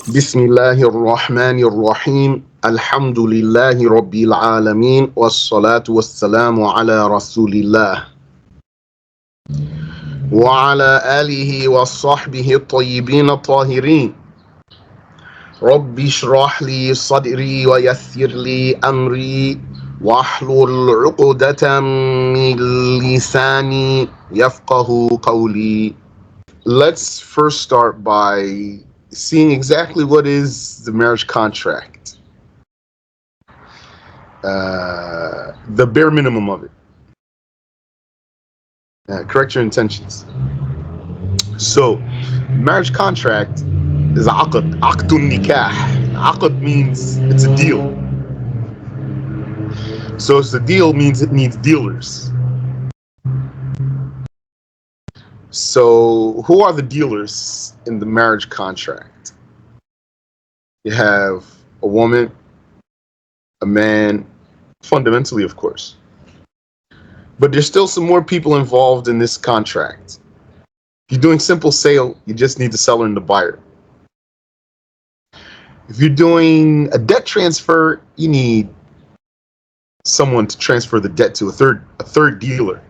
بسم الله الرحمن الرحيم الحمد لله رب العالمين والصلاة والسلام على رسول الله وعلى آله وصحبه الطيبين الطاهرين رب اشرح لي صدري ويسر لي أمري واحلل عقدة من لساني يفقه قولي. Let's first start by seeing exactly what is the marriage contract, the bare minimum of it. Correct your intentions. So, marriage contract is aqd, aqdun nikah. Aqd means it's a deal. So, it's a deal means it needs dealers. So, who are the dealers in the marriage contract? You have a woman, a man, fundamentally, of course. But there's still some more people involved in this contract. If you're doing simple sale, you just need the seller and the buyer. If you're doing a debt transfer, you need someone to transfer the debt to a third dealer.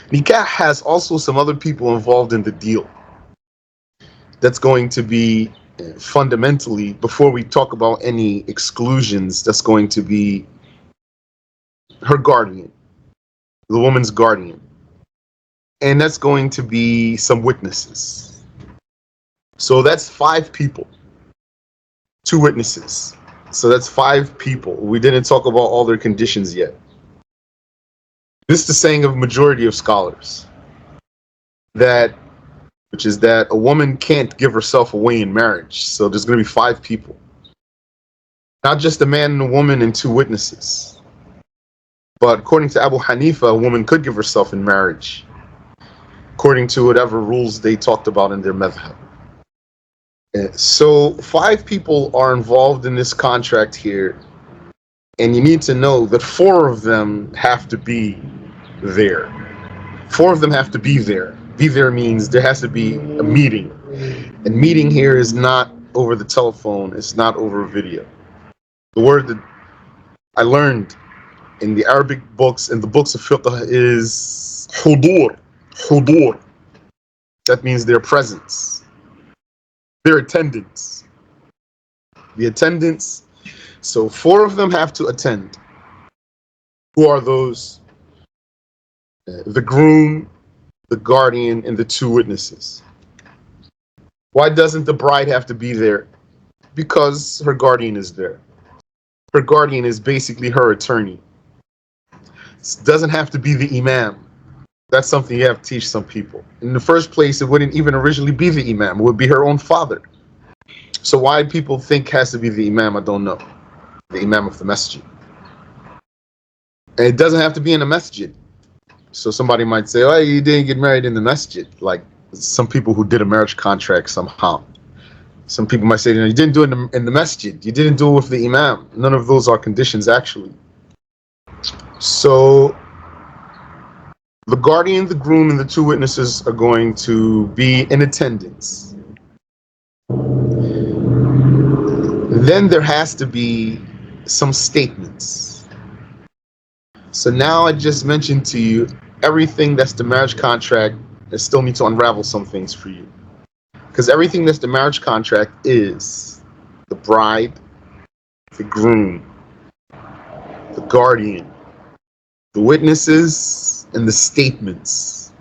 Nikah has also some other people involved in the deal. That's going to be fundamentally, before we talk about any exclusions, that's going to be her guardian, the woman's guardian. And that's going to be some witnesses. So that's 5 people. 2 witnesses. So that's 5 people. We didn't talk about all their conditions yet. This is the saying of a majority of scholars, which is that a woman can't give herself away in marriage. So there's going to be 5 people. Not just a man and a woman and 2 witnesses. But according to Abu Hanifa, a woman could give herself in marriage, according to whatever rules they talked about in their madhab. So 5 people are involved in this contract here, and you need to know that 4 of them have to be there. 4 of them have to be there. Be there means there has to be a meeting. And meeting here is not over the telephone, it's not over video. The word that I learned in the Arabic books and the books of fiqh is hudur. Hudur. That means their presence, their attendance. The attendance. So 4 of them have to attend. Who are those? The groom, the guardian, and the 2 witnesses. Why doesn't the bride have to be there? Because her guardian is there. Her guardian is basically her attorney. It doesn't have to be the imam. That's something you have to teach some people. In the first place, it wouldn't even originally be the imam. It would be her own father. So why people think has to be the imam, I don't know. The imam of the masjid. And it doesn't have to be in a masjid. So somebody might say, oh, you didn't get married in the masjid. Like some people who did a marriage contract somehow. Some people might say, you didn't do it in the masjid. You didn't do it with the imam. None of those are conditions, actually. So the guardian, the groom, and the 2 witnesses are going to be in attendance. Then there has to be some statements. So now I just mentioned to you everything that's the marriage contract. I still need to unravel some things for you. Because everything that's the marriage contract is the bride, the groom, the guardian, the witnesses, and the statements.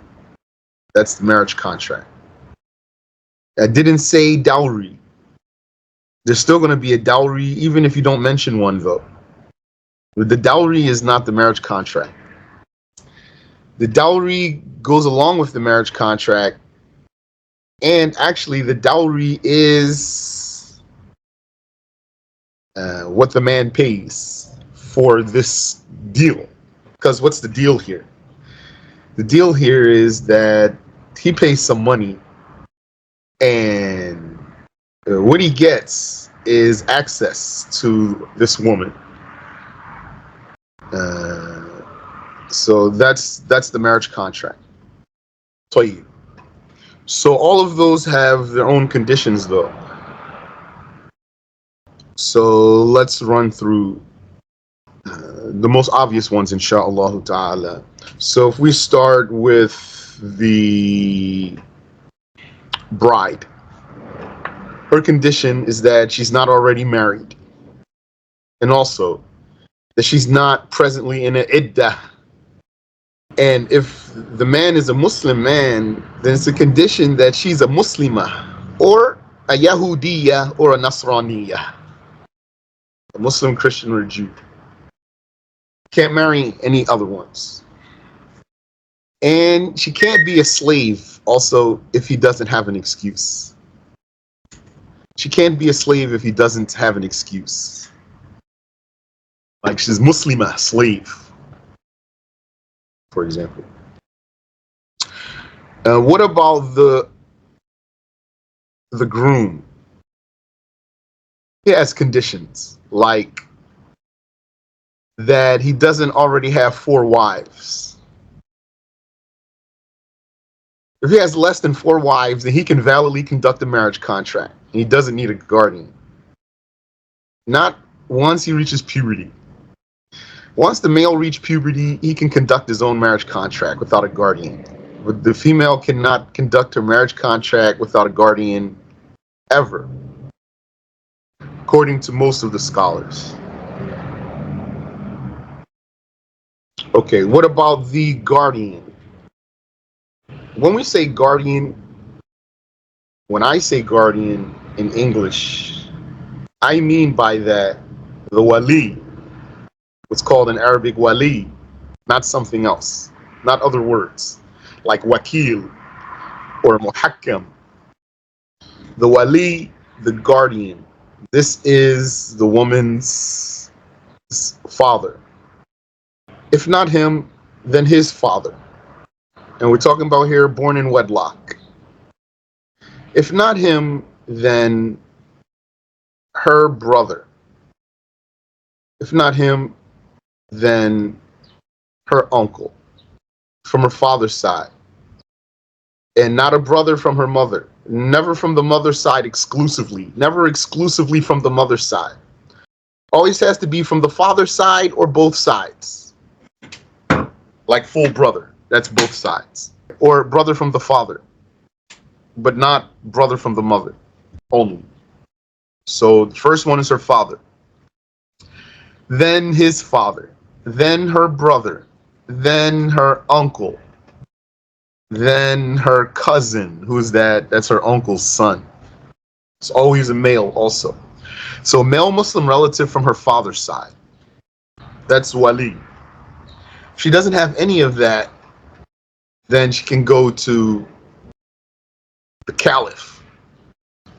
That's the marriage contract. I didn't say dowry. There's still going to be a dowry, even if you don't mention one, though. But the dowry is not the marriage contract. The dowry goes along with the marriage contract, and actually the dowry is what the man pays for this deal. Because what's the deal here? The deal here is that he pays some money, and what he gets is access to this woman. So that's the marriage contract. So all of those have their own conditions, though. So let's run through the most obvious ones, inshallah ta'ala. So if we start with the bride, her condition is that she's not already married, and also that she's not presently in an iddah. And if the man is a Muslim man, then it's a condition that she's a Muslimah, or a Yahudiya, or a Nasraniyah, a Muslim, Christian, or Jew. Can't marry any other ones. And she can't be a slave also if he doesn't have an excuse. She can't be a slave if he doesn't have an excuse. Like she's Muslimah, slave, for example. What about the groom? He has conditions like that he doesn't already have 4 wives. If he has less than 4 wives, then he can validly conduct a marriage contract. And he doesn't need a guardian. Not once he reaches puberty. Once the male reaches puberty, he can conduct his own marriage contract without a guardian. But the female cannot conduct her marriage contract without a guardian ever, according to most of the scholars. Okay, what about the guardian? When we say guardian, when I say guardian in English, I mean by that the wali, what's called in Arabic wali, not something else, not other words, like wakil or muhakkam. The wali, the guardian, this is the woman's father. If not him, then his father. And we're talking about here born in wedlock. If not him, then her brother. If not him, then her uncle from her father's side. And not a brother from her mother. Never from the mother's side exclusively. Never exclusively from the mother's side. Always has to be from the father's side or both sides. Like full brother. That's both sides. Or brother from the father. But not brother from the mother. Only. So the first one is her father. Then his father. Then her brother. Then her uncle. Then her cousin. Who's that? That's her uncle's son. It's always a male also. So a male Muslim relative from her father's side. That's wali. If she doesn't have any of that, then she can go to the caliph,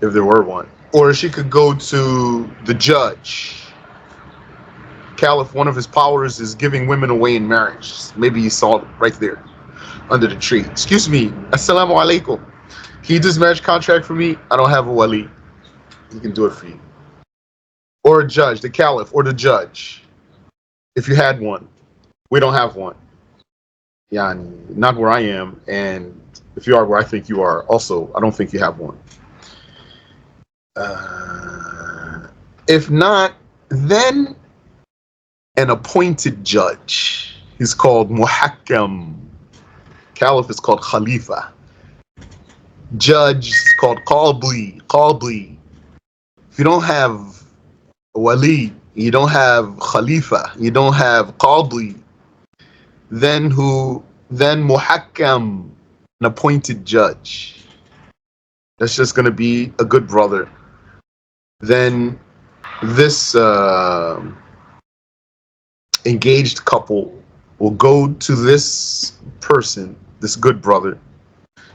if there were one. Or she could go to the judge. Caliph, one of his powers is giving women away in marriage. Maybe you saw it right there under the tree. Excuse me, assalamu alaikum. Can you do this marriage contract for me? I don't have a wali. He can do it for you. Or a judge, the caliph or the judge. If you had one. We don't have one. Yeah, not where I am. And if you are where I think you are, also, I don't think you have one. If not, then an appointed judge. He's called muhakkam. Caliph is called khalifa. Judge is called qadi. If you don't have wali, you don't have khalifa, you don't have qadi, then muhakkam, an appointed judge. That's just going to be a good brother. Then this engaged couple will go to this person, this good brother,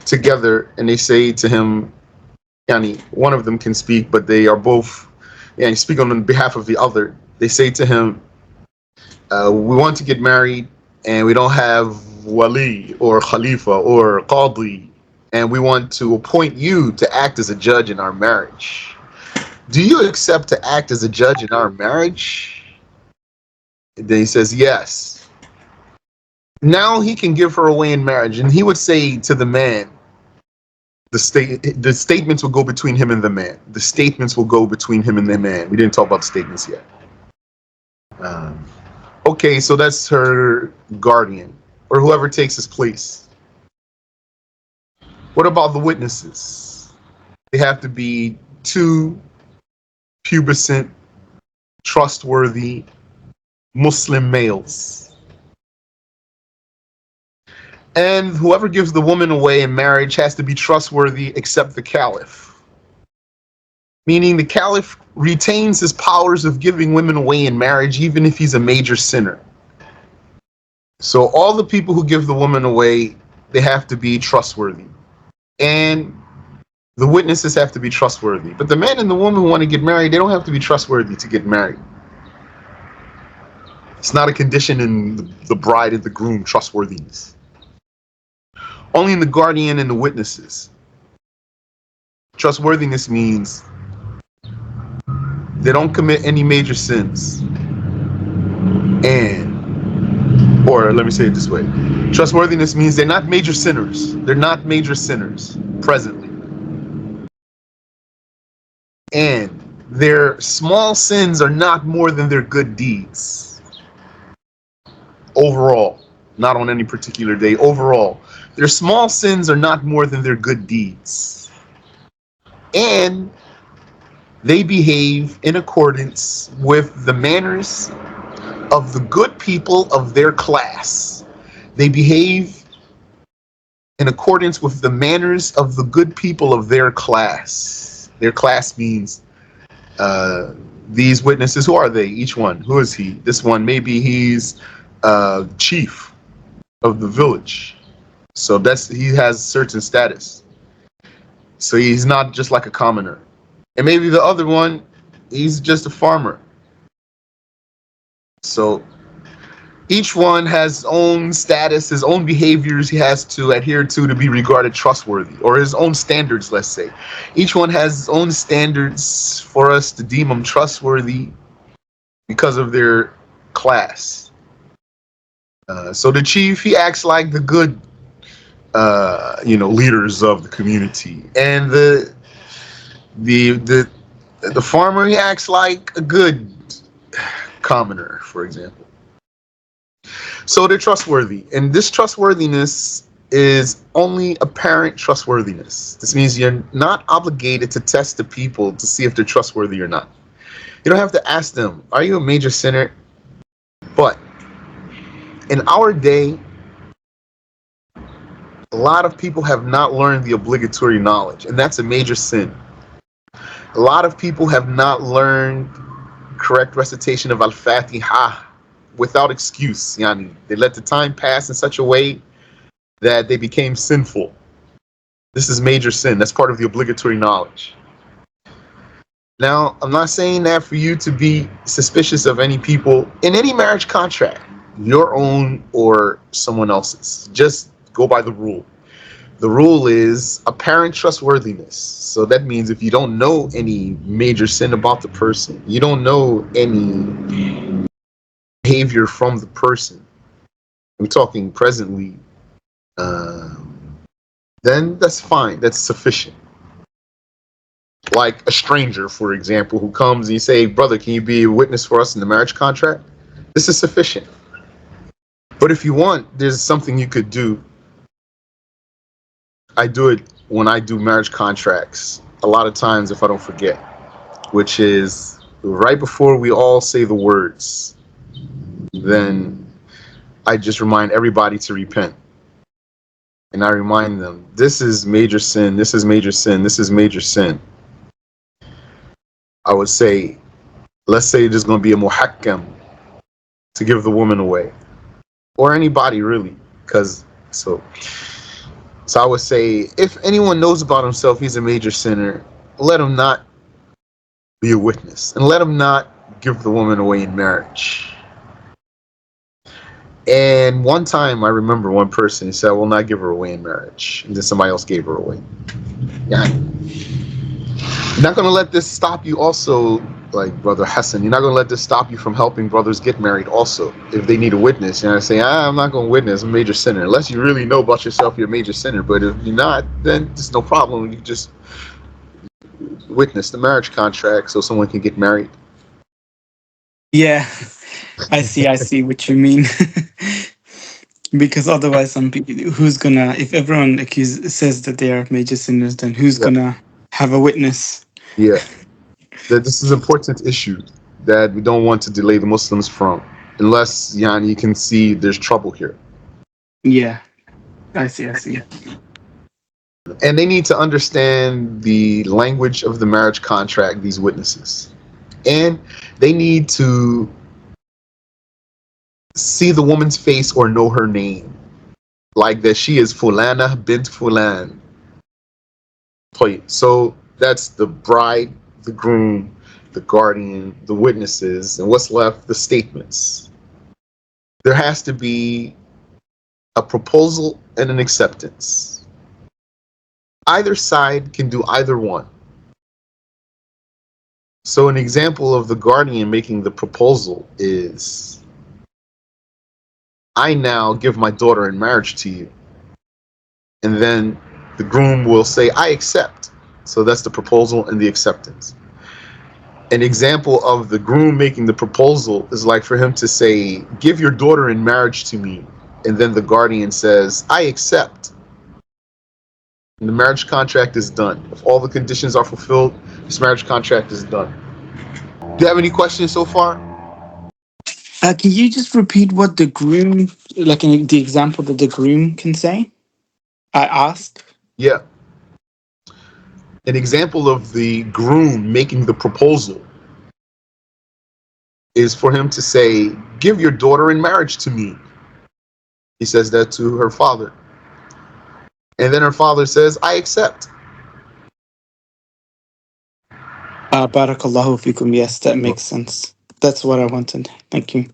together, and they say to him, yani, one of them can speak, but they are both speak on behalf of the other. They say to him, we want to get married, and we don't have wali or khalifa or qadi, and we want to appoint you to act as a judge in our marriage. Do you accept to act as a judge in our marriage? And then he says, yes. Now he can give her away in marriage, and he would say to the man, The statements will go between him and the man. The statements will go between him and the man. We didn't talk about the statements yet. Okay, so that's her guardian, or whoever takes his place. What about the witnesses? They have to be two pubescent, trustworthy Muslim males. And whoever gives the woman away in marriage has to be trustworthy except the caliph. Meaning the caliph retains his powers of giving women away in marriage even if he's a major sinner. So all the people who give the woman away, they have to be trustworthy. And the witnesses have to be trustworthy. But the man and the woman who want to get married, they don't have to be trustworthy to get married. It's not a condition in the bride and the groom trustworthiness. Only in the guardian and the witnesses. Trustworthiness means they don't commit any major sins. Or let me say it this way. Trustworthiness means they're not major sinners. They're not major sinners presently. And their small sins are not more than their good deeds. Overall, not on any particular day, overall. Their small sins are not more than their good deeds. And they behave in accordance with the manners of the good people of their class. They behave in accordance with the manners of the good people of their class. Their class means these witnesses. Who are they? Each one. Who is he? This one, maybe he's chief of the village. So he has certain status. So he's not just like a commoner. And maybe the other one, he's just a farmer. So each one has his own status, his own behaviors he has to adhere to be regarded trustworthy, or his own standards, let's say. Each one has his own standards for us to deem them trustworthy because of their class. So the chief, he acts like the good leaders of the community, and the farmer, he acts like a good commoner, for example. So they're trustworthy, and this trustworthiness is only apparent trustworthiness. This means you're not obligated to test the people to see if they're trustworthy or not. You don't have to ask them, are you a major sinner? But in our day, a lot of people have not learned the obligatory knowledge, and that's a major sin. A lot of people have not learned correct recitation of Al-Fatiha without excuse. Yani, they let the time pass in such a way that they became sinful. This is major sin. That's part of the obligatory knowledge. Now, I'm not saying that for you to be suspicious of any people in any marriage contract, your own or someone else's. Just go by the rule. The rule is apparent trustworthiness. So that means if you don't know any major sin about the person, you don't know any behavior from the person, I'm talking presently, then that's fine. That's sufficient. Like a stranger, for example, who comes and you say, brother, can you be a witness for us in the marriage contract? This is sufficient. But if you want, there's something you could do. I do it when I do marriage contracts a lot of times if I don't forget, which is right before we all say the words, then I just remind everybody to repent. And I remind them, this is major sin, this is major sin, this is major sin. I would say, let's say there's going to be a muhakkam to give the woman away, or anybody really, because so I would say, if anyone knows about himself he's a major sinner, let him not be a witness, and let him not give the woman away in marriage. And one time I remember one person, he said, I will not give her away in marriage, and then somebody else gave her away. Yeah. You're not going to let this stop you also like Brother Hassan, you're not going to let this stop you from helping brothers get married also if they need a witness. And I say, I'm not going to witness, I'm a major sinner. Unless you really know about yourself, you're a major sinner. But if you're not, then there's no problem. You just witness the marriage contract so someone can get married. Yeah, I see what you mean. Because otherwise, some people, who's gonna, if everyone says that they are major sinners, then who's Yeah. gonna have a witness? Yeah. That this is an important issue that we don't want to delay the Muslims from, unless you can see there's trouble here. Yeah, I see. And they need to understand the language of the marriage contract, these witnesses. And they need to see the woman's face or know her name. Like that she is Fulana bint Fulan. So that's the bride, the groom, the guardian, the witnesses, and what's left, the statements. There has to be a proposal and an acceptance. Either side can do either one. So an example of the guardian making the proposal is, I now give my daughter in marriage to you. And then the groom will say, I accept. So that's the proposal and the acceptance. An example of the groom making the proposal is like for him to say, give your daughter in marriage to me. And then the guardian says, I accept. And the marriage contract is done. If all the conditions are fulfilled, this marriage contract is done. Do you have any questions so far? Can you just repeat what the groom, like the example that the groom can say? I asked. Yeah. An example of the groom making the proposal is for him to say, give your daughter in marriage to me. He says that to her father. And then her father says, I accept. Barakallahu fikum. Yes, that makes sense. That's what I wanted. Thank you.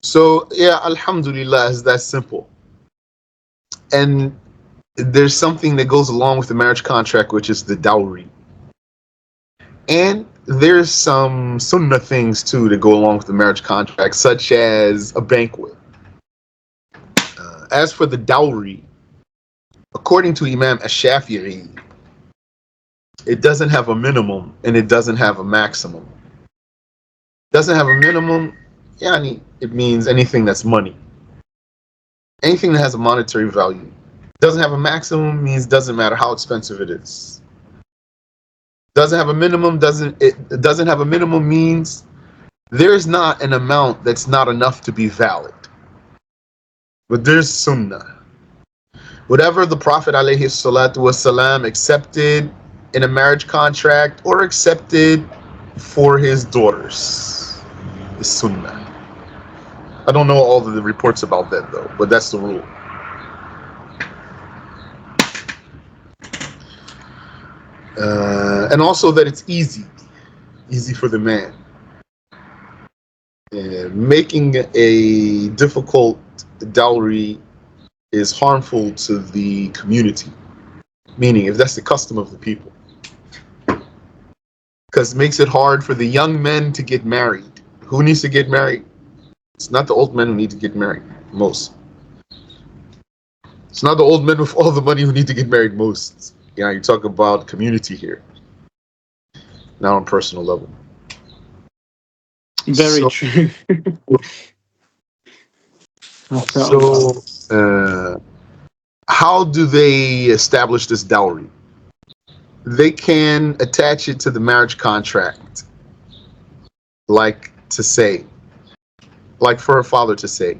So, yeah, alhamdulillah, it's that simple. And there's something that goes along with the marriage contract, which is the dowry. And there's some sunnah things, too, that go along with the marriage contract, such as a banquet. As for the dowry, according to Imam Ash-Shafi'i, it doesn't have a minimum and it doesn't have a maximum. Doesn't have a minimum, it means anything that's money. Anything that has a monetary value. Doesn't have a maximum means doesn't matter how expensive it is. Doesn't have a minimum, it doesn't have a minimum means there's not an amount that's not enough to be valid. But there's sunnah. Whatever the Prophet ﷺ accepted in a marriage contract or accepted for his daughters is sunnah. I don't know all of the reports about that though, but that's the rule. And also that it's easy for the man. Making a difficult dowry is harmful to the community, meaning if that's the custom of the people, because it makes it hard for the young men to get married. Who needs to get married? It's not the old men who need to get married most. It's not the old men with all the money who need to get married most. You talk about community here, not on personal level. Very true. So, how do they establish this dowry? They can attach it to the marriage contract, like for a father to say,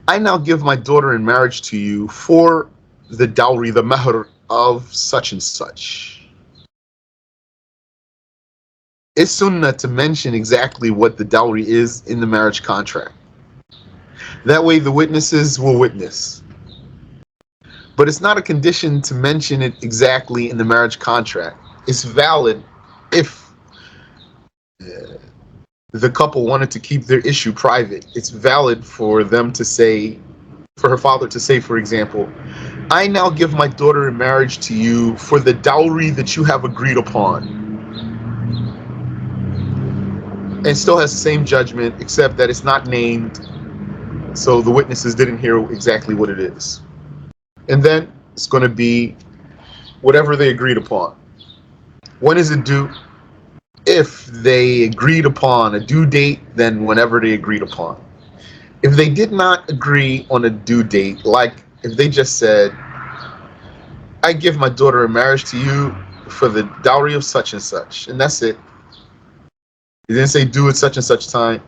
I now give my daughter in marriage to you for the dowry, the mahr of such and such. It's sunnah to mention exactly what the dowry is in the marriage contract. That way the witnesses will witness. But it's not a condition to mention it exactly in the marriage contract. It's valid if the couple wanted to keep their issue private. It's valid for them to say, for her father to say, for example, I now give my daughter in marriage to you for the dowry that you have agreed upon. and still has the same judgment, except that it's not named, so the witnesses didn't hear exactly what it is. And then it's going to be whatever they agreed upon. When is it due? If they agreed upon a due date, then whenever they agreed upon. If they did not agree on a due date, like if they just said, I give my daughter in marriage to you for the dowry of such and such, and that's it. They didn't say due at such and such time,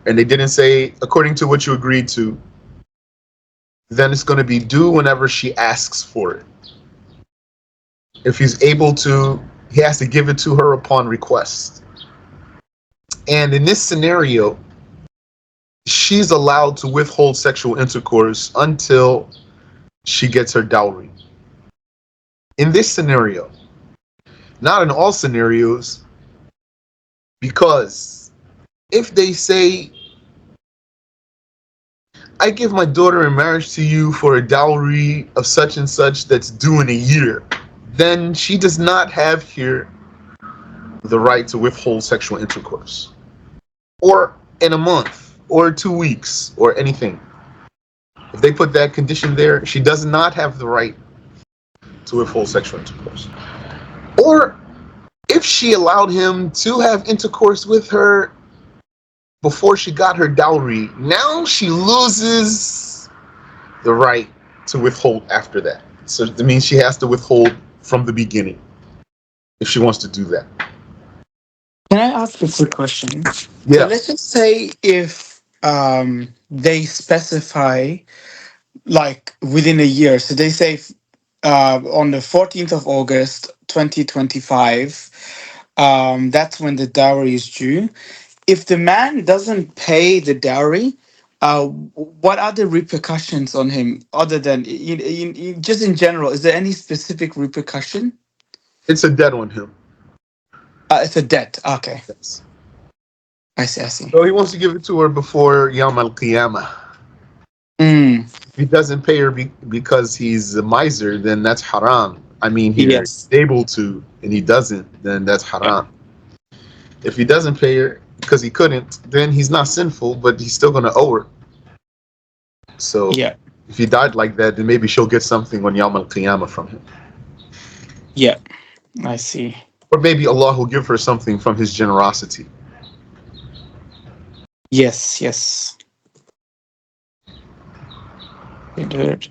and they didn't say according to what you agreed to, then it's going to be due whenever she asks for it. If he's able to, he has to give it to her upon request. And in this scenario, she's allowed to withhold sexual intercourse until she gets her dowry. In this scenario, not in all scenarios, because if they say, I give my daughter in marriage to you for a dowry of such and such that's due in a year, then she does not have here the right to withhold sexual intercourse, or in a month, or 2 weeks, or anything. If they put that condition there, she does not have the right to withhold sexual intercourse. Or if she allowed him to have intercourse with her before she got her dowry, now she loses the right to withhold after that. So that means she has to withhold from the beginning if she wants to do that. Can I ask a quick question? So Yeah. let's just say if they specify like within a year. So they say on the 14th of August 2025, that's when the dowry is due. If the man doesn't pay the dowry, what are the repercussions on him other than just in general? Is there any specific repercussion? It's a debt on him. It's a debt. Okay, Yes. I see. I see. So he wants to give it to her before Yawm al Qiyamah. Mm, If he doesn't pay her because he's a miser, then that's haram. I mean, here, yes. he's able to, and he doesn't, then that's Yeah. haram. If he doesn't pay her because he couldn't, then he's not sinful, but he's still going to owe her. So Yeah. if he died like that, then maybe she'll get something on Yawm al Qiyamah from him. Yeah. I see. Or maybe Allah will give her something from his generosity. Yes. Yes. Good.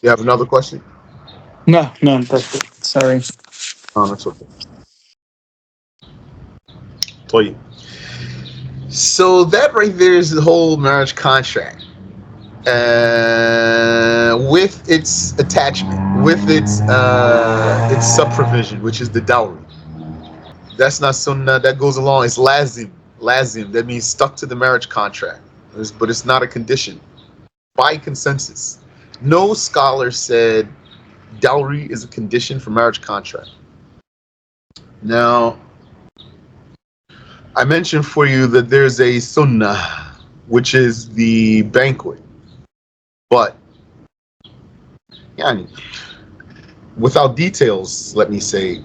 You have another question? No, no, that's it. Sorry. Oh, that's okay. طيب. So that right there is the whole marriage contract. With its attachment, with its sub-provision, which is the dowry. That's not sunnah. That goes along. It's lazim. Lazim. That means stuck to the marriage contract. But it's not a condition. By consensus, no scholar said dowry is a condition for marriage contract. Now, I mentioned for you that there's a sunnah, which is the banquet. But, yani, without details, let me say,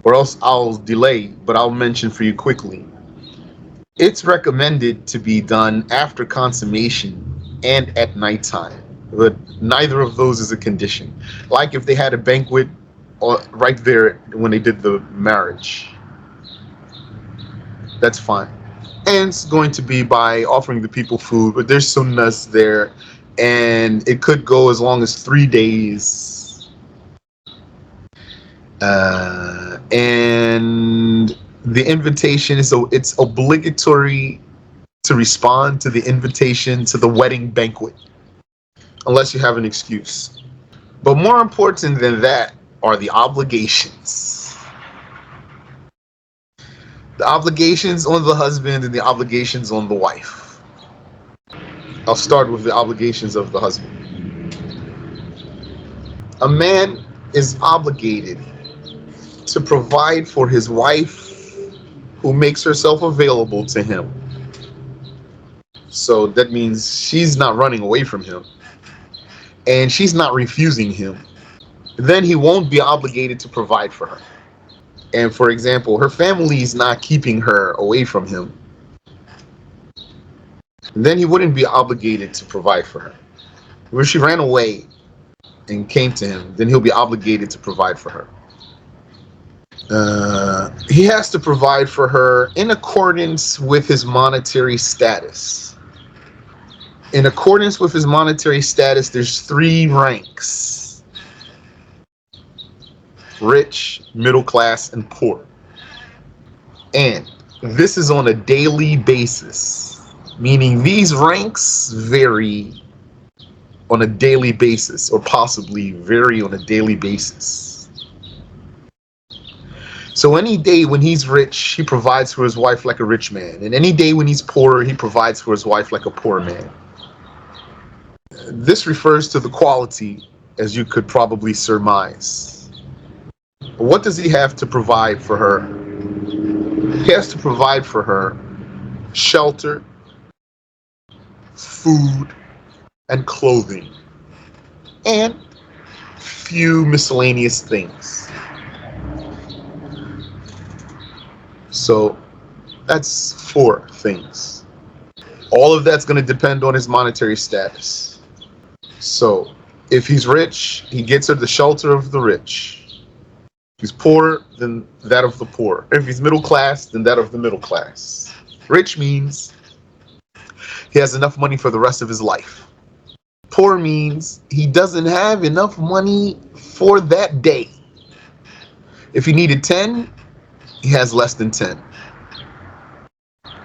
or else I'll delay, but I'll mention for you quickly. It's recommended to be done after consummation and at nighttime, but neither of those is a condition. Like if they had a banquet right there when they did the marriage, that's fine. And it's going to be by offering the people food, but there's sunnahs there, and it could go as long as 3 days. And the invitation is it's obligatory to respond to the invitation to the wedding banquet, unless you have an excuse. But more important than that are the obligations. The obligations on the husband and the obligations on the wife. I'll start with the obligations of the husband. A man is obligated to provide for his wife who makes herself available to him. So that means she's not running away from him and she's not refusing him. Then he won't be obligated to provide for her. and for example, her family is not keeping her away from him, then he wouldn't be obligated to provide for her. If she ran away and came to him, then he'll be obligated to provide for her. He has to provide for her in accordance with his monetary status. In accordance with his monetary status, there's 3 ranks: rich, middle class, and poor. And this is on a daily basis, meaning these ranks vary on a daily basis, or possibly vary on a daily basis. So any day when he's rich, he provides for his wife like a rich man. And any day when he's poor, he provides for his wife like a poor man. This refers to the quality, as you could probably surmise. What does he have to provide for her? He has to provide for her shelter, food, and clothing, and few miscellaneous things. So that's 4 things. All of that's going to depend on his monetary status. So if he's rich, he gets her the shelter of the rich. If he's poor, then that of the poor. If he's middle class, then that of the middle class. Rich means he has enough money for the rest of his life. Poor means he doesn't have enough money for that day. If he needed 10, he has less than 10.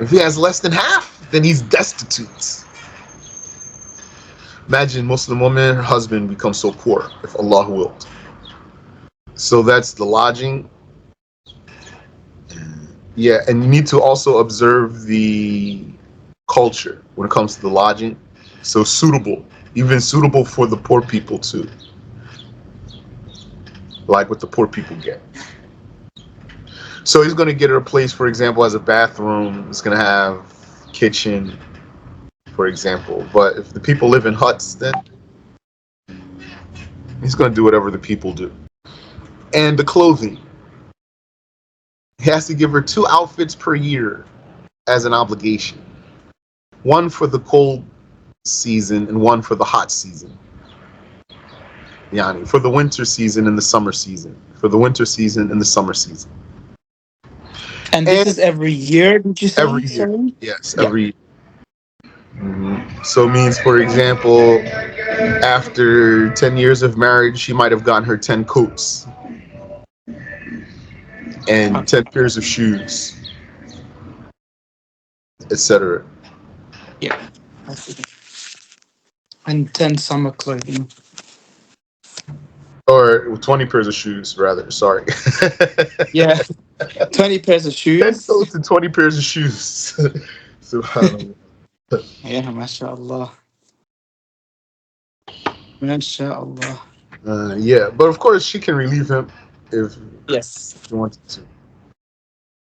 If he has less than half, then he's destitute. Imagine Muslim woman, her husband becomes so poor, if Allah willed. So that's the lodging. Yeah, and you need to also observe the culture when it comes to the lodging. So suitable, even suitable for the poor people too. Like what the poor people get. So he's going to get her a place, for example, as a bathroom. It's going to have kitchen, for example. But if the people live in huts, then he's going to do whatever the people do. And the clothing. He has to give her 2 outfits per year as an obligation. One for the cold season and one for the hot season. Yani, for the winter season and the summer season. For the winter season and the summer season. And this is every year, did you say? Every year. Sorry? Yes, every year. So it means, for example, after 10 years of marriage, she might have gotten her 10 coats and 10 pairs of shoes, etc. Yeah. And 10 summer clothing. Or 20 pairs of shoes, rather. Sorry. Yeah. 20 pairs of 10 shoes. coats and 20 pairs of shoes. Subhanallah. Yeah, mashallah. Mashallah. Yeah, but of course she can relieve him if Yes. she wanted to.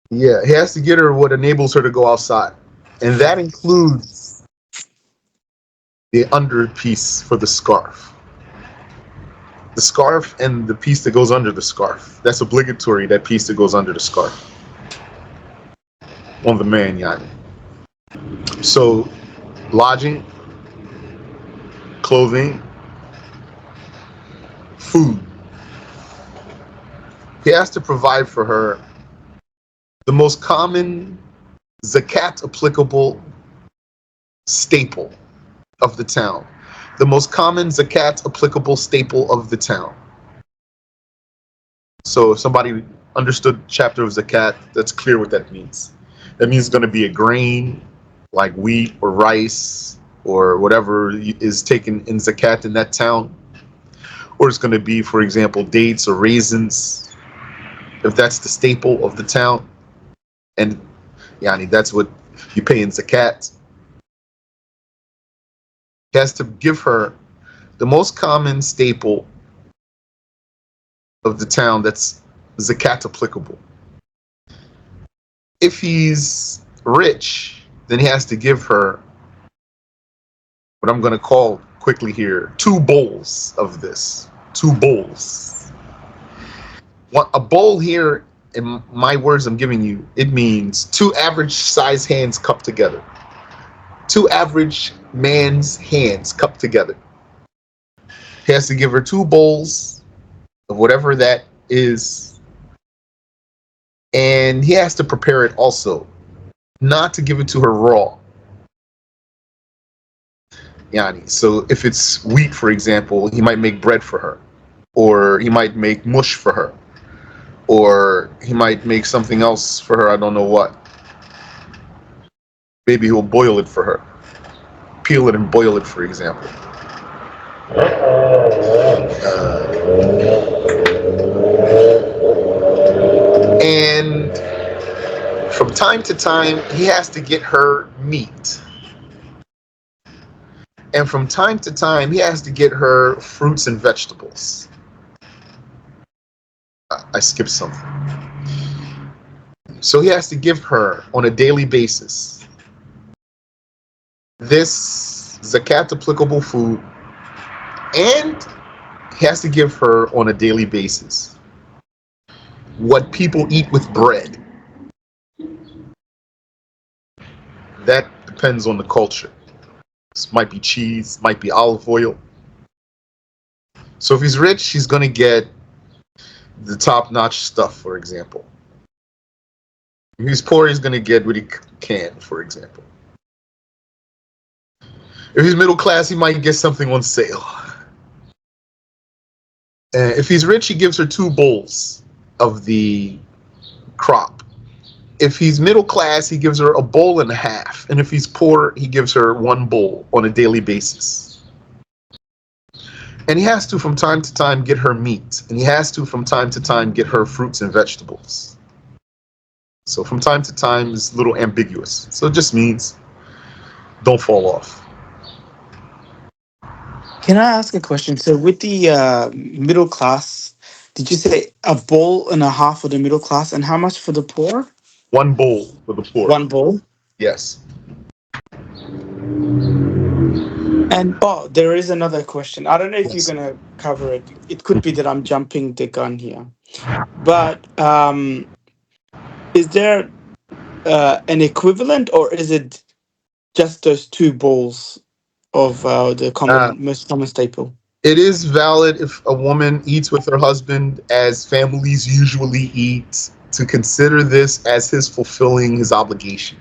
Yeah, he has to get her what enables her to go outside. And that includes the under piece for the scarf. The scarf and the piece that goes under the scarf. That's obligatory, that piece that goes under the scarf. On the man, yani. So, lodging, clothing, food. He has to provide for her the most common zakat applicable staple of the town. The most common zakat applicable staple of the town. So if somebody understood chapter of zakat, that's clear what that means. That means it's going to be a grain like wheat or rice or whatever is taken in zakat in that town. Or it's going to be, for example, dates or raisins, if that's the staple of the town. And yani, that's what you pay in zakat. He has to give her the most common staple of the town that's zakat applicable. If he's rich, then he has to give her what I'm going to call quickly here 2 bowls of this. 2 bowls. A bowl here in my words I'm giving you, it means two average size hands cupped together. Two average man's hands cupped together. He has to give her two bowls of whatever that is, and he has to prepare it also, not to give it to her raw. Yani. So if it's wheat, for example, he might make bread for her, or he might make mush for her, or he might make something else for her. I don't know what. Maybe he'll boil it for her, peel it and boil it, for example. And from time to time, he has to get her meat. And from time to time, he has to get her fruits and vegetables. I skipped something. So he has to give her on a daily basis this zakat applicable food, and he has to give her on a daily basis what people eat with bread. That depends on the culture. This might be cheese, might be olive oil. So if he's rich, he's going to get the top-notch stuff, for example. If he's poor, he's going to get what he can, for example. If he's middle class, he might get something on sale. If he's rich, he gives her two bowls of the crop. If he's middle class, he gives her a bowl and a half. And if he's poor, he gives her one bowl on a daily basis. And he has to, from time to time, get her meat. And he has to, from time to time, get her fruits and vegetables. So from time to time is a little ambiguous. So it just means don't fall off. Can I ask a question? So with the middle class, did you say a bowl and a half for the middle class, and how much for the poor? One bowl for the poor. One bowl. Yes. And there is another question. I don't know if Yes. you're gonna cover it. It could be that I'm jumping the gun here, but is there an equivalent, or is it just those two bowls of the most common staple? It is valid if a woman eats with her husband as families usually eat, to consider this as his fulfilling his obligation.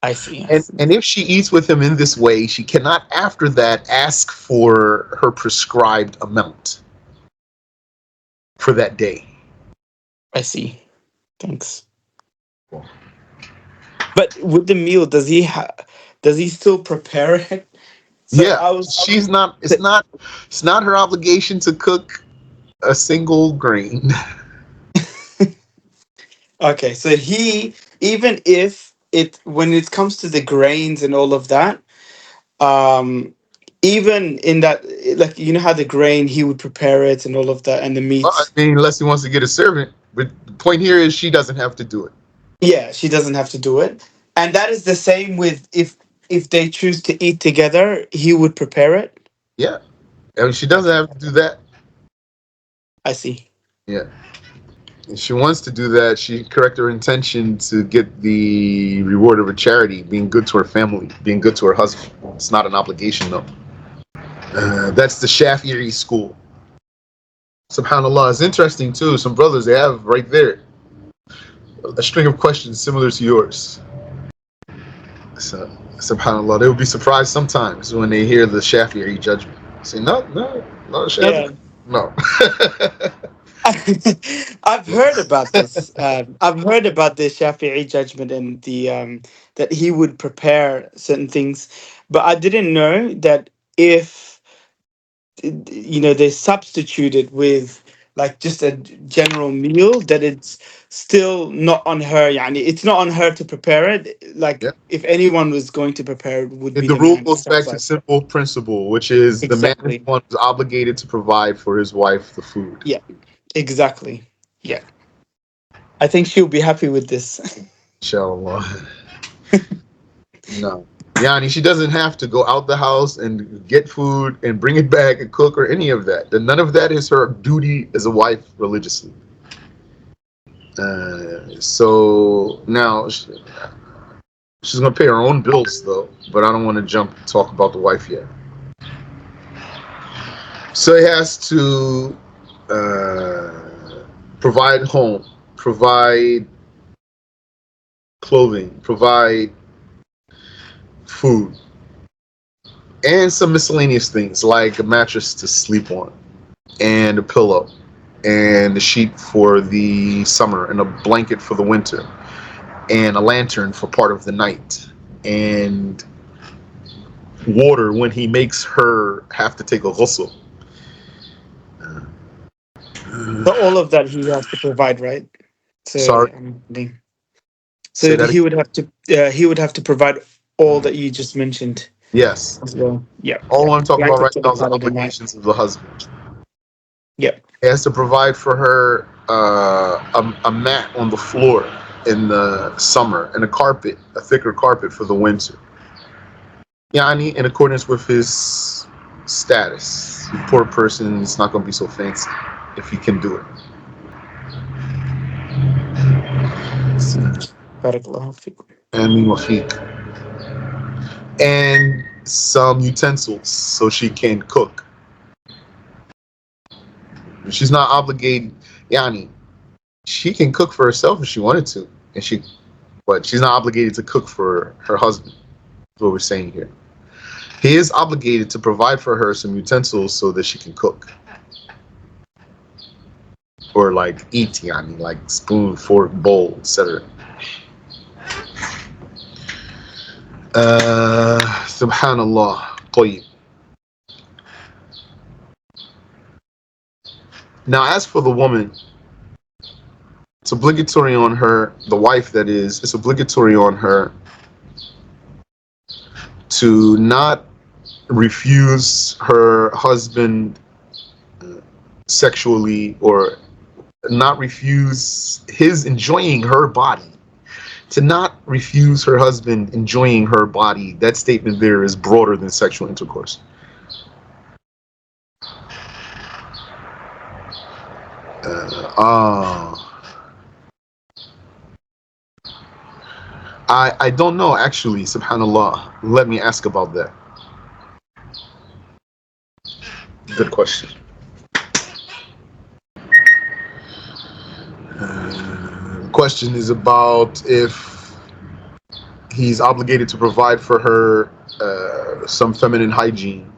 I see. And if she eats with him in this way, she cannot after that ask for her prescribed amount for that day. I see. Thanks. But with the meal, does he still prepare it? So Yeah, she's not. It's not her obligation to cook a single grain. Okay, so even if when it comes to the grains and all of that, um, even in that, like, you know how the grain, he would prepare it and all of that, and the Well, I meats. mean, unless he wants to get a servant. But the point here is she doesn't have to do it. Yeah, she doesn't have to do it, and that is the same with if they choose to eat together, he would prepare it. Yeah, and she doesn't have to do that. I see. Yeah. If she wants to do that, she correct her intention to get the reward of a charity, being good to her family, being good to her husband. It's not an obligation, though. That's the Shafi'i school. SubhanAllah. It's interesting, too. Some brothers, they have right there a string of questions similar to yours. So, SubhanAllah. They will be surprised sometimes when they hear the Shafi'i judgment. Say, no, Shafi'i. Yeah. No. I've heard about this. I've heard about the Shafi'i judgment and the that he would prepare certain things, but I didn't know that if they substitute it with like just a general meal, that it's still not on her. Yani, it's not on her to prepare it. Like Yeah. if anyone was going to prepare it, would be The the rule man. goes back to simple principle, which is the man is the Exactly. one who's obligated to provide for his wife the food. Yeah. Exactly. Yeah. I think she'll be happy with this. Inshallah. No. Yani, she doesn't have to go out the house and get food and bring it back and cook or any of that. None of that is her duty as a wife religiously. So now she's gonna pay her own bills though, but I don't want to jump and talk about the wife yet. So he has to provide home, provide clothing, provide food, and some miscellaneous things like a mattress to sleep on, and a pillow, and a sheet for the summer, and a blanket for the winter, and a lantern for part of the night, and water when he makes her have to take a ghusl. So all of that he has to provide, right? So Sorry, say so that he again. would have to provide all that you just mentioned Yes. as well. Yeah, All I want to talk about blanket right for the now is the part of the night. obligations of the husband. Yeah. He has to provide for her a mat on the floor in the summer and a carpet, a thicker carpet for the winter. Yani, in accordance with his status. The poor person is not going to be so fancy if he can do it. Barakallahu fikum. And wafiq. And some utensils so she can cook. She's not obligated. Yani, she can cook for herself if she wanted to, but she's not obligated to cook for her husband. That's what we're saying here. He is obligated to provide for her some utensils so that she can cook, or like eat, yani, like spoon, fork, bowl, etc. Subhanallah. طيب. Now, as for the woman, it's obligatory on her, the wife that is, it's obligatory on her to not refuse her husband sexually, or not refuse his enjoying her body. To not refuse her husband enjoying her body, that statement there is broader than sexual intercourse. Uh, uh, I don't know actually, subhanallah. Let me ask about that. Good question. The question is about if he's obligated to provide for her some feminine hygiene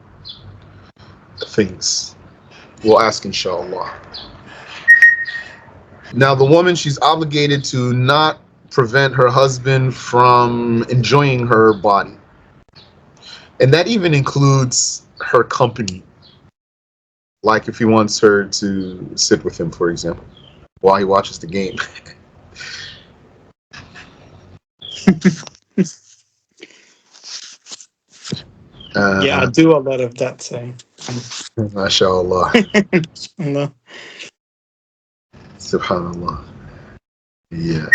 things. We'll ask inshallah. Now, the woman, she's obligated to not prevent her husband from enjoying her body. And that even includes her company. Like if he wants her to sit with him, for example, while he watches the game. Yeah, I do a lot of that. So, MashaAllah. no. Subhanallah. Yeah.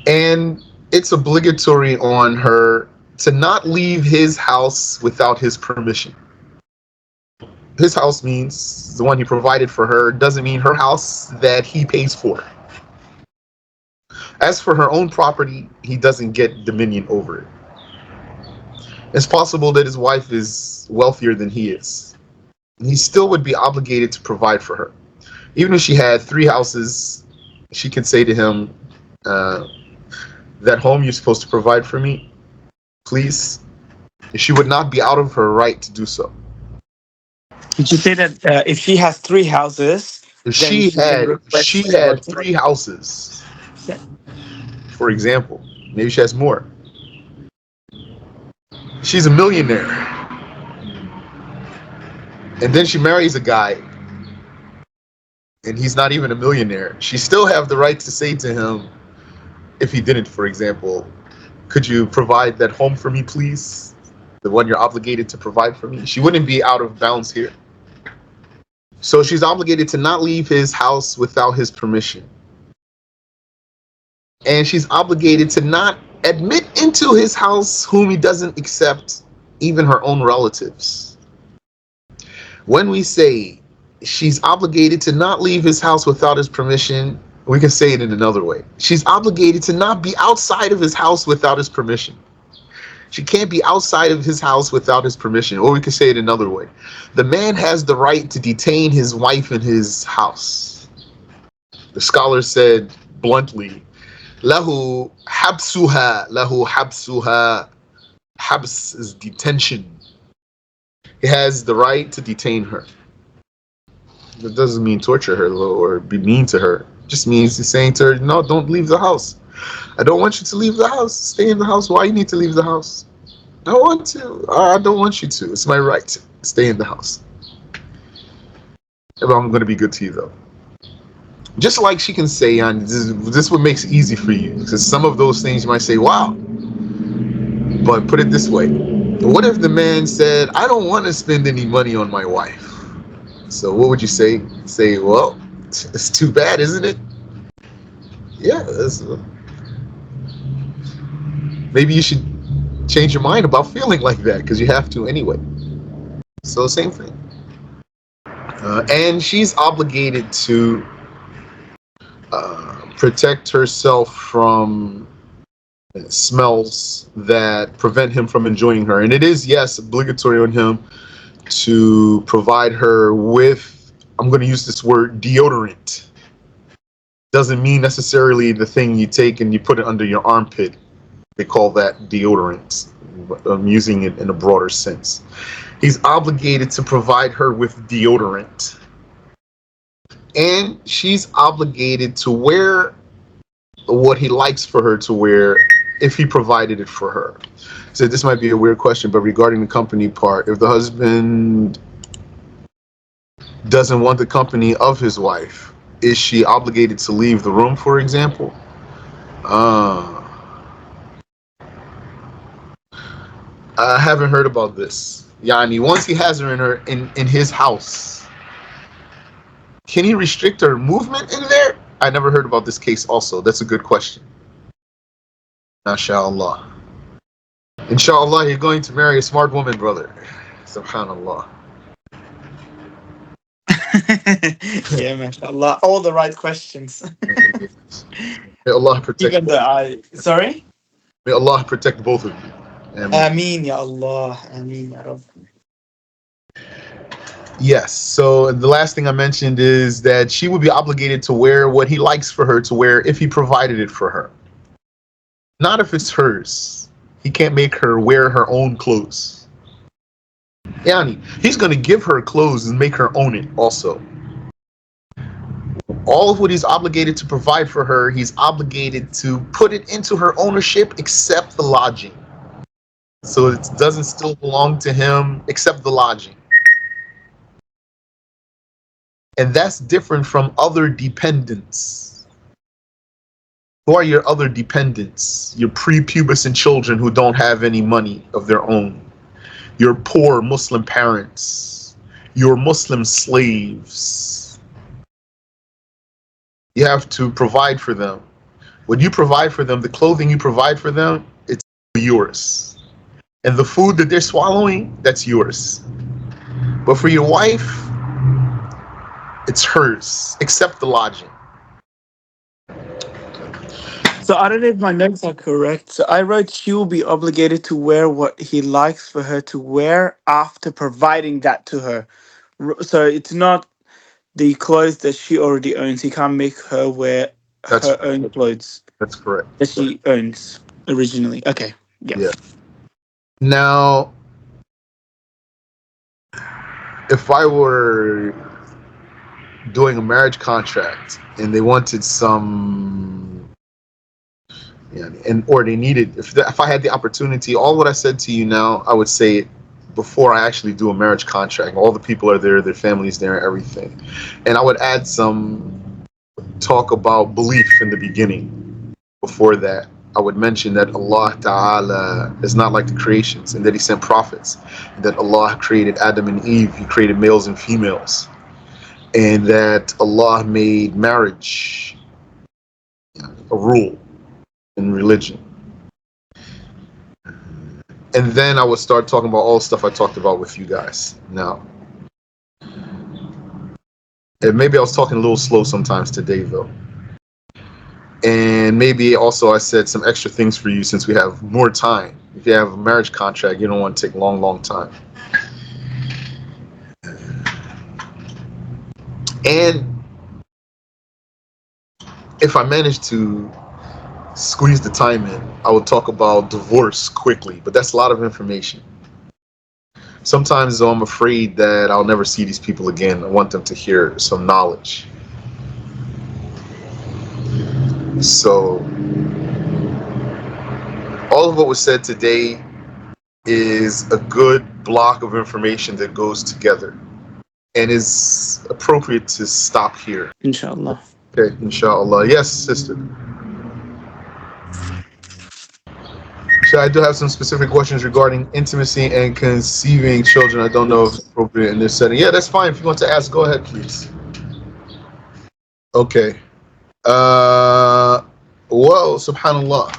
And it's obligatory on her to not leave his house without his permission. His house means the one he provided for her, doesn't mean her house that he pays for. As for her own property, he doesn't get dominion over it. It's possible that his wife is wealthier than he is. He still would be obligated to provide for her. Even if she had 3 houses, she can say to him, that home you're supposed to provide for me, please. She would not be out of her right to do so. Did you say that if she has 3 houses, If then she she can had if she request for had two? 3 houses, Yeah. for example, maybe she has more. She's a millionaire, and then she marries a guy, and he's not even a millionaire. She still have the right to say to him, if he didn't, for example, could you provide that home for me, please? The one you're obligated to provide for me. She wouldn't be out of bounds here. So she's obligated to not leave his house without his permission. And she's obligated to not admit into his house whom he doesn't accept, even her own relatives. When we say she's obligated to not leave his house without his permission. We can say it in another way. She's obligated to not be outside of his house without his permission. She can't be outside of his house without his permission. Or we could say it another way. The man has the right to detain his wife in his house. The scholar said bluntly, Lahu habsuha, lahu habsuha. Habs is detention. He has the right to detain her. That doesn't mean torture her or be mean to her. It just means he's saying to her, no, don't leave the house. I don't want you to leave the house. Stay in the house. Why you need to leave the house? I want to. I don't want you to. It's my right. Stay in the house. But I'm going to be good to you, though. Just like she can say, this is what makes it easy for you. Because some of those things you might say, wow. But put it this way. What if the man said, I don't want to spend any money on my wife? So what would you say? Say, well, it's too bad, isn't it? Yeah. Maybe you should change your mind about feeling like that because you have to anyway. So same thing. And she's obligated to protect herself from smells that prevent him from enjoying her. And it is, yes, obligatory on him to provide her with, I'm going to use this word, deodorant. Doesn't mean necessarily the thing you take and you put it under your armpit. They call that deodorant. I'm using it in a broader sense. He's obligated to provide her with deodorant. And she's obligated to wear what he likes for her to wear if he provided it for her. So this might be a weird question, but regarding the company part, if the husband doesn't want the company of his wife, is she obligated to leave the room, for example? I haven't heard about this. Yani, once he has her in his house, can he restrict her movement in there? I never heard about this case also. That's a good question. MashaAllah. Inshallah, you're going to marry a smart woman, brother. Subhanallah. Yeah, mashallah. All the right questions. May Allah protect Even though sorry? May Allah protect both of you. Ameen, ya Allah. Ameen, ya Rabb. Yes. So the last thing I mentioned is that she would be obligated to wear what he likes for her to wear if he provided it for her. Not if it's hers. He can't make her wear her own clothes. Yani, he's going to give her clothes and make her own it also. All of what he's obligated to provide for her, he's obligated to put it into her ownership except the lodging. So it doesn't still belong to him except the lodging. And that's different from other dependents. Who are your other dependents? Your prepubescent children who don't have any money of their own. Your poor Muslim parents. Your Muslim slaves. You have to provide for them. When you provide for them, the clothing you provide for them, it's yours. And the food that they're swallowing, that's yours. But for your wife, it's hers, except the lodging. So I don't know if my notes are correct. So I wrote she will be obligated to wear what he likes for her to wear after providing that to her. So it's not the clothes that she already owns. He can't make her wear her own clothes. That's correct. That she owns originally. Okay. Yeah. Now, if I were doing a marriage contract and they wanted some, or they needed, if I had the opportunity, all what I said to you now, I would say it before I actually do a marriage contract. All the people are there, their families there, and everything. And I would add some talk about belief in the beginning. Before that, I would mention that Allah Ta'ala is not like the creations, and that He sent prophets, and that Allah created Adam and Eve, He created males and females, and that Allah made marriage a rule in religion. And then I would start talking about all the stuff I talked about with you guys now. And maybe I was talking a little slow sometimes today, though. And maybe also I said some extra things for you since we have more time. If you have a marriage contract, you don't want to take long, long time. And if I manage to squeeze the time in, I will talk about divorce quickly, but that's a lot of information. Sometimes, though, I'm afraid that I'll never see these people again. I want them to hear some knowledge. So, all of what was said today is a good block of information that goes together and is appropriate to stop here. Inshallah. Okay, inshallah. Yes, sister. So I do have some specific questions regarding intimacy and conceiving children. I don't know if it's appropriate in this setting. Yeah, that's fine. If you want to ask, go ahead, please. Okay. Well, subhanallah.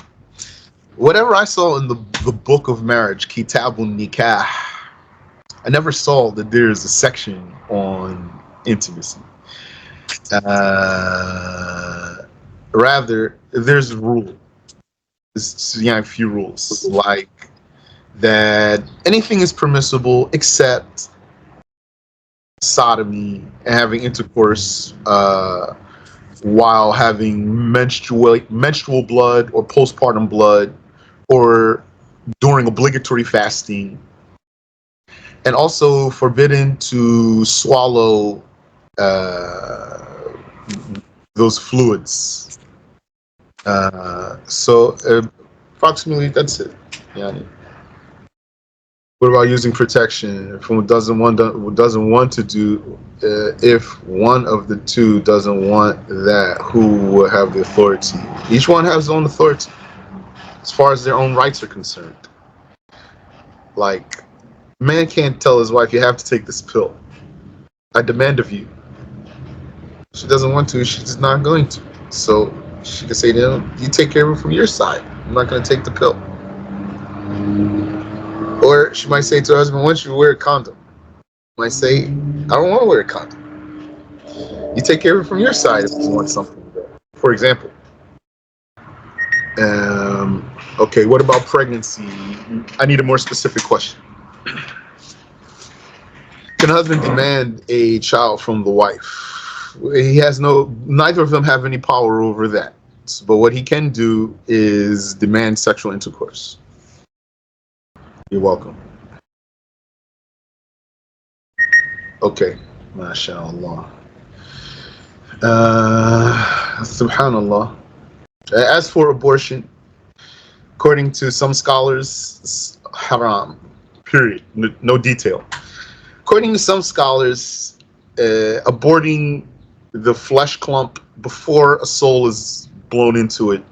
Whatever I saw in the book of marriage, Kitabun Nikah, I never saw that there's a section on intimacy. Rather, there's a rule. There's a few rules, like that anything is permissible except sodomy and having intercourse while having menstrual blood or postpartum blood or during obligatory fasting, and also forbidden to swallow those fluids. So approximately that's it. Yeah. What about using protection? If one doesn't want to do, if one of the two doesn't want that, who will have the authority? Each one has their own authority as far as their own rights are concerned. Like, man can't tell his wife, you have to take this pill. I demand of you. If she doesn't want to, she's just not going to. So she can say to him, you take care of it from your side. I'm not going to take the pill. Or she might say to her husband, why don't you wear a condom? Might say, I don't want to wear a condom. You take care of it from your side if you want something. For example. Okay, what about pregnancy? I need a more specific question. Can a husband demand a child from the wife? Neither of them have any power over that. But what he can do is demand sexual intercourse. You're welcome. Okay, mashallah. Subhanallah. As for abortion, according to some scholars, it's haram. Period. No detail. According to some scholars, aborting the flesh clump before a soul is blown into it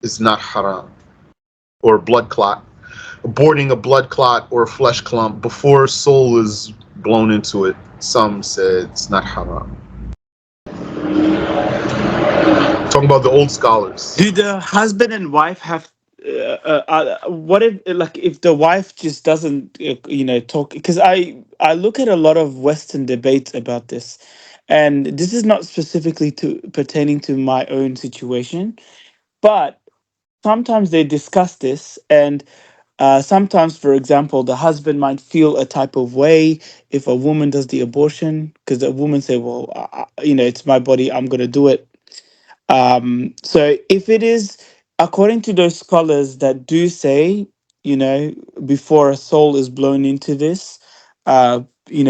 is not haram. Or blood clot. Aborting a blood clot or a flesh clump before a soul is blown into it, some said it's not haram. Talking about the old scholars. Do the husband and wife have? What if, like, if the wife just doesn't, talk? Because I look at a lot of Western debates about this, and this is not specifically to pertaining to my own situation, but sometimes they discuss this, and sometimes, for example, the husband might feel a type of way if a woman does the abortion, because the woman say, "Well, it's my body, I'm gonna do it." So if it is according to those scholars that do say, before a soul is blown into this,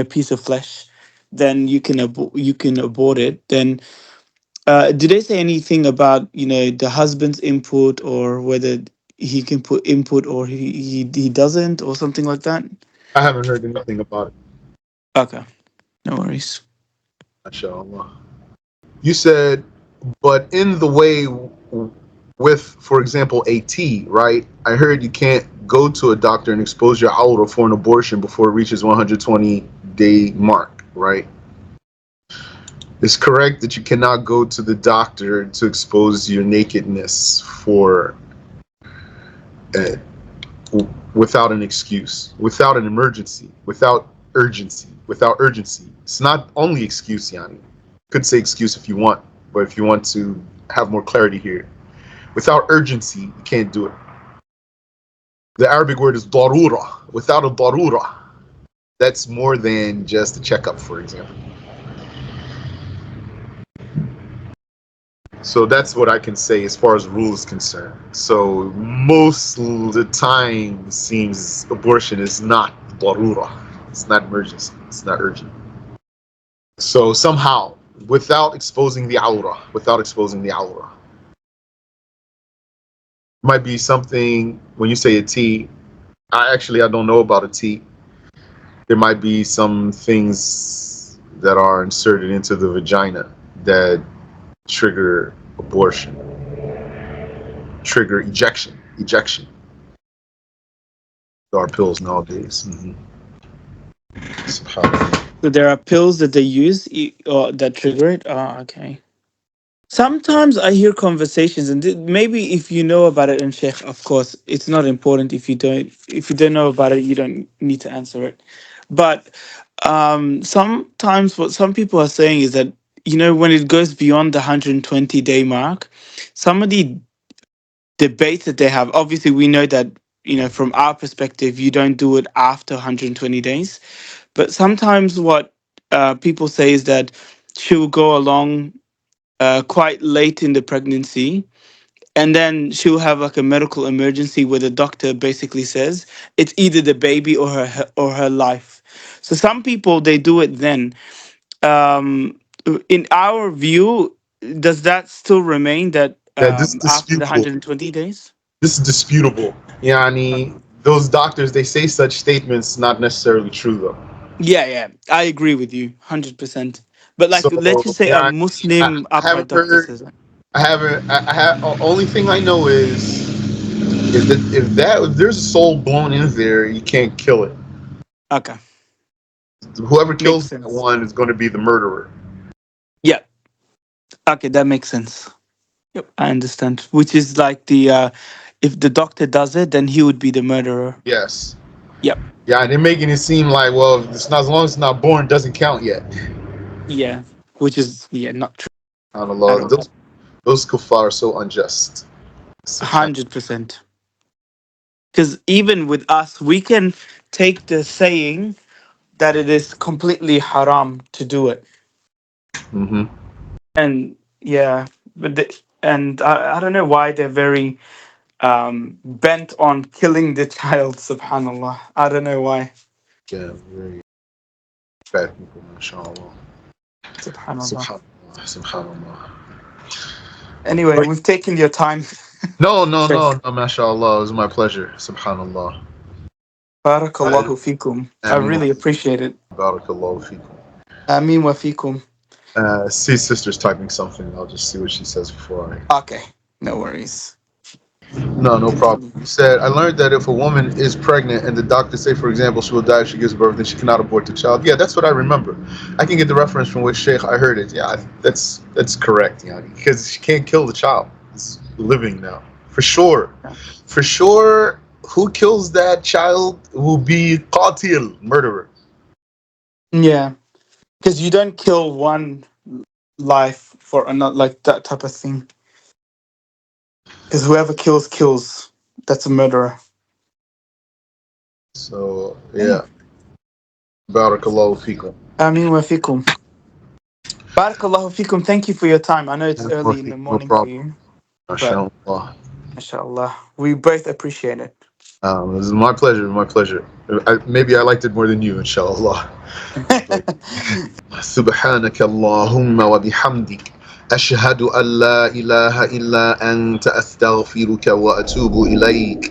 piece of flesh, then you can abort it. Then, do they say anything about the husband's input, or whether he can put input or he doesn't, or something like that? I haven't heard anything about it. Okay, no worries. Mashallah. You said, but in the way with, for example, AT, right? I heard you can't go to a doctor and expose your awra for an abortion before it reaches 120-day mark, right? It's correct that you cannot go to the doctor to expose your nakedness for without an excuse, without an emergency, without urgency. It's not only excuse, Yani. Could say excuse if you want, but if you want to have more clarity here, without urgency, you can't do it. The Arabic word is darura. Without a darura, that's more than just a checkup, for example. So that's what I can say as far as rules concerned. So most of the time, it seems abortion is not darura. It's not emergency. It's not urgent. So somehow, without exposing the aura, might be something when you say a T. I don't know about a T. There might be some things that are inserted into the vagina that trigger abortion, trigger ejection. There are pills nowadays. Subhanallah. So there are pills that they use or that trigger it. Oh, okay. Sometimes I hear conversations, and maybe if you know about it, and Sheikh, of course, it's not important if you don't. If you don't know about it, you don't need to answer it. But sometimes what some people are saying is that when it goes beyond the 120-day mark, some of the debates that they have. Obviously, we know that from our perspective, you don't do it after 120 days. But sometimes what people say is that she will go along quite late in the pregnancy, and then she'll have like a medical emergency where the doctor basically says it's either the baby or her life. So some people they do it then. Um, in our view, does that still remain that Yeah, this is after the disputable. 120 days? This is disputable. Yani, Okay. those doctors, they say such statements, not necessarily true though. Yeah, yeah, I agree with you 100%. But like, So, let's just say a yeah, Muslim I upright haven't doctor heard. says that. I haven't. I have. Only thing I know is that if there's a soul blown in there, you can't kill it. Okay, Whoever makes kills that sense. one is going to be the murderer. Yeah, okay, that makes sense. Yep, I understand. Which is like the if the doctor does it, then he would be the murderer. Yes. Yep. Yeah, and they're making it seem like, well, it's not, as long as it's not born, it doesn't count yet. Yeah. Which is not true at SubhanAllah. all. Those kuffar are so unjust. Subhan. 100%. Because even with us, we can take the saying that it is completely haram to do it, Mm-hmm. and yeah, and I don't know why they're very bent on killing the child. Subhanallah. I don't know why. Yeah, very bad people, mashallah. Subhanallah. Subhanallah. Subhanallah. Anyway, we've taken your time. No, no, Sheikh. no, no, mashallah. It was my pleasure. Subhanallah. Barakallahu fikum. I Ameen wa really appreciate it. barakallahu feekum. Ameen wa fikum. See, sister's typing something. I'll just see what she says before I. Okay, no worries. No, no problem. Continue. You said, I learned that if a woman is pregnant and the doctor say, for example, she will die if she gives birth, then she cannot abort the child. Yeah, that's what I remember. I can get the reference from which Sheikh I heard it. Yeah, that's correct, yani, because she can't kill the child. It's living now. For sure. Yeah. For sure, who kills that child will be qatil, murderer. Yeah, because you don't kill one life for another, like that type of thing. Because whoever kills, kills. That's a murderer. So, Hey. yeah. Barakallahu feekum. Ameen wa fikum. Barakallahu fikum. Thank you for your time. I know it's early in the No morning for problem. you, but MashaAllah. mashallah, we both appreciate it. This is my pleasure. My pleasure. Maybe I liked it more than you, inshallah. سبحانك اللهم وبحمدك أشهد أن لا إله إلا أنت أستغفرك وأتوب إليك